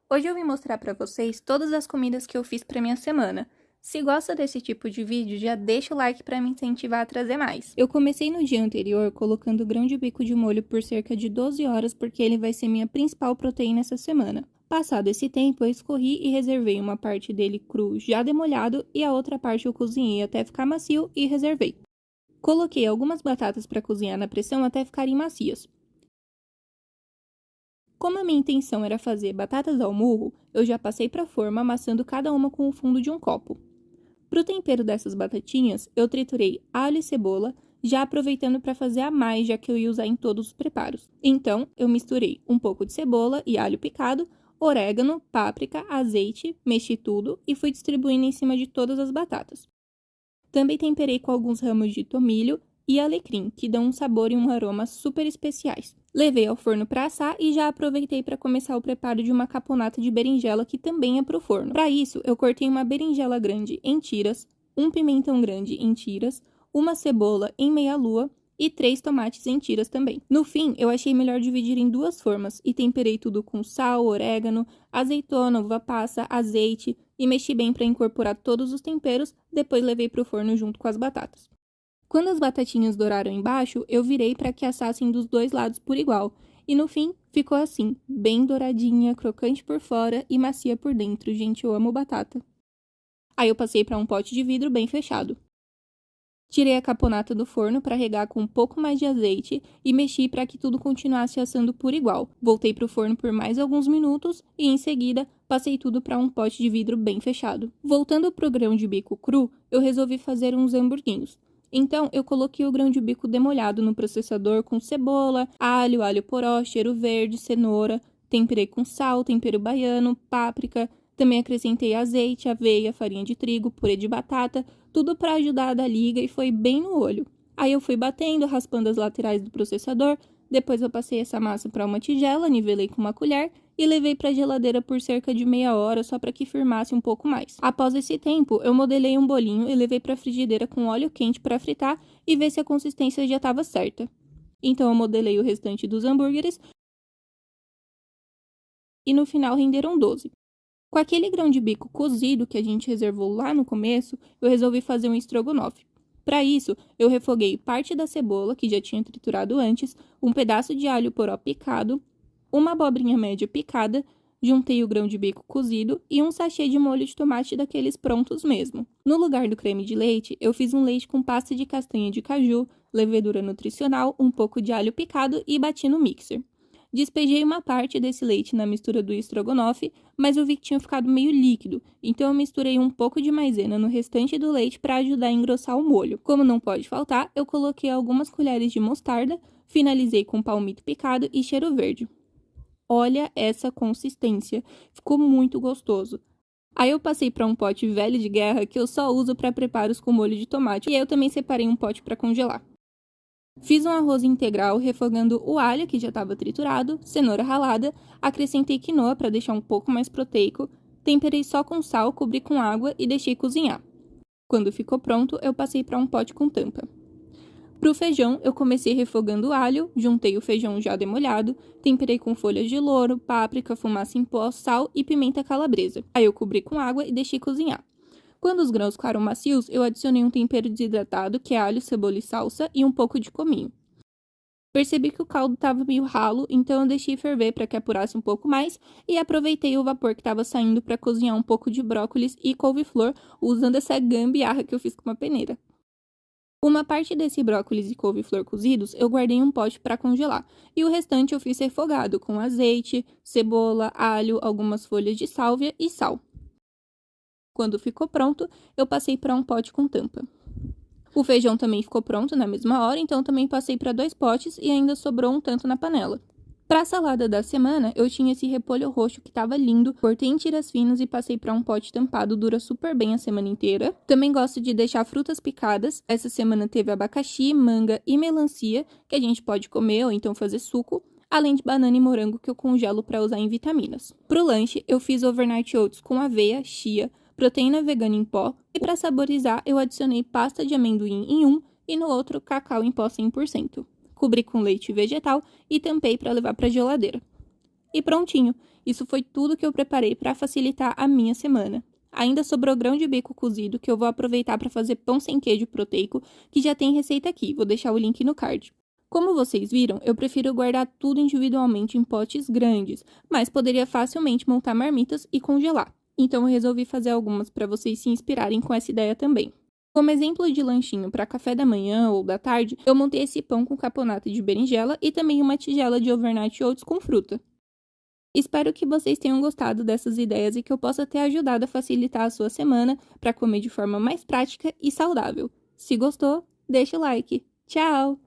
Hoje eu vim mostrar para vocês todas as comidas que eu fiz para minha semana. Se gosta desse tipo de vídeo, já deixa o like para me incentivar a trazer mais. Eu comecei no dia anterior colocando grão de bico de molho por cerca de 12 horas porque ele vai ser minha principal proteína essa semana. Passado esse tempo, eu escorri e reservei uma parte dele cru já demolhado e a outra parte eu cozinhei até ficar macio e reservei. Coloquei algumas batatas para cozinhar na pressão até ficarem macias. Como a minha intenção era fazer batatas ao murro, eu já passei para a forma amassando cada uma com o fundo de um copo. Para o tempero dessas batatinhas, eu triturei alho e cebola, já aproveitando para fazer a mais, já que eu ia usar em todos os preparos. Então, eu misturei um pouco de cebola e alho picado, orégano, páprica, azeite, mexi tudo e fui distribuindo em cima de todas as batatas. Também temperei com alguns ramos de tomilho e alecrim, que dão um sabor e um aroma super especiais. Levei ao forno para assar e já aproveitei para começar o preparo de uma caponata de berinjela, que também é para o forno. Para isso, eu cortei uma berinjela grande em tiras, um pimentão grande em tiras, uma cebola em meia-lua e 3 tomates em tiras também. No fim, eu achei melhor dividir em 2 formas e temperei tudo com sal, orégano, azeitona, uva passa, azeite e mexi bem para incorporar todos os temperos, depois levei para o forno junto com as batatas. Quando as batatinhas douraram embaixo, eu virei para que assassem dos 2 lados por igual, e no fim ficou assim, bem douradinha, crocante por fora e macia por dentro. Gente, eu amo batata. Aí eu passei para um pote de vidro bem fechado. Tirei a caponata do forno para regar com um pouco mais de azeite e mexi para que tudo continuasse assando por igual. Voltei para o forno por mais alguns minutos e, em seguida, passei tudo para um pote de vidro bem fechado. Voltando para o grão de bico cru, eu resolvi fazer uns hamburguinhos. Então, eu coloquei o grão de bico demolhado no processador com cebola, alho poró, cheiro verde, cenoura, temperei com sal, tempero baiano, páprica, também acrescentei azeite, aveia, farinha de trigo, purê de batata, tudo para ajudar a dar liga e foi bem no olho. Aí eu fui batendo, raspando as laterais do processador, depois eu passei essa massa para uma tigela, nivelei com uma colher e levei para a geladeira por cerca de meia hora só para que firmasse um pouco mais. Após esse tempo, eu modelei um bolinho e levei para a frigideira com óleo quente para fritar e ver se a consistência já estava certa. Então eu modelei o restante dos hambúrgueres e no final renderam 12. Com aquele grão de bico cozido que a gente reservou lá no começo, eu resolvi fazer um estrogonofe. Para isso, eu refoguei parte da cebola, que já tinha triturado antes, um pedaço de alho poró picado, uma abobrinha média picada, juntei o grão de bico cozido e um sachê de molho de tomate daqueles prontos mesmo. No lugar do creme de leite, eu fiz um leite com pasta de castanha de caju, levedura nutricional, um pouco de alho picado e bati no mixer. Despejei uma parte desse leite na mistura do estrogonofe, mas eu vi que tinha ficado meio líquido, então eu misturei um pouco de maisena no restante do leite para ajudar a engrossar o molho. Como não pode faltar, eu coloquei algumas colheres de mostarda, finalizei com palmito picado e cheiro verde. Olha essa consistência, ficou muito gostoso. Aí eu passei para um pote velho de guerra que eu só uso para preparos com molho de tomate, e aí eu também separei um pote para congelar. Fiz um arroz integral refogando o alho, que já estava triturado, cenoura ralada, acrescentei quinoa para deixar um pouco mais proteico, temperei só com sal, cobri com água e deixei cozinhar. Quando ficou pronto, eu passei para um pote com tampa. Para o feijão, eu comecei refogando o alho, juntei o feijão já demolhado, temperei com folhas de louro, páprica, fumaça em pó, sal e pimenta calabresa. Aí eu cobri com água e deixei cozinhar. Quando os grãos ficaram macios, eu adicionei um tempero desidratado, que é alho, cebola e salsa, e um pouco de cominho. Percebi que o caldo estava meio ralo, então eu deixei ferver para que apurasse um pouco mais e aproveitei o vapor que estava saindo para cozinhar um pouco de brócolis e couve-flor, usando essa gambiarra que eu fiz com uma peneira. Uma parte desse brócolis e couve-flor cozidos eu guardei em um pote para congelar, e o restante eu fiz refogado com azeite, cebola, alho, algumas folhas de sálvia e sal. Quando ficou pronto, eu passei para um pote com tampa. O feijão também ficou pronto na mesma hora, então também passei para 2 potes e ainda sobrou um tanto na panela. Para a salada da semana, eu tinha esse repolho roxo que estava lindo, cortei em tiras finas e passei para um pote tampado, dura super bem a semana inteira. Também gosto de deixar frutas picadas. Essa semana teve abacaxi, manga e melancia, que a gente pode comer ou então fazer suco, além de banana e morango que eu congelo para usar em vitaminas. Para o lanche, eu fiz overnight oats com aveia, chia, proteína vegana em pó, e para saborizar eu adicionei pasta de amendoim em um e no outro cacau em pó 100%. Cobri com leite vegetal e tampei para levar para a geladeira. E prontinho, isso foi tudo que eu preparei para facilitar a minha semana. Ainda sobrou grão de bico cozido que eu vou aproveitar para fazer pão sem queijo proteico, que já tem receita aqui, vou deixar o link no card. Como vocês viram, eu prefiro guardar tudo individualmente em potes grandes, mas poderia facilmente montar marmitas e congelar. Então eu resolvi fazer algumas para vocês se inspirarem com essa ideia também. Como exemplo de lanchinho para café da manhã ou da tarde, eu montei esse pão com caponata de berinjela e também uma tigela de overnight oats com fruta. Espero que vocês tenham gostado dessas ideias e que eu possa ter ajudado a facilitar a sua semana para comer de forma mais prática e saudável. Se gostou, deixa o like. Tchau!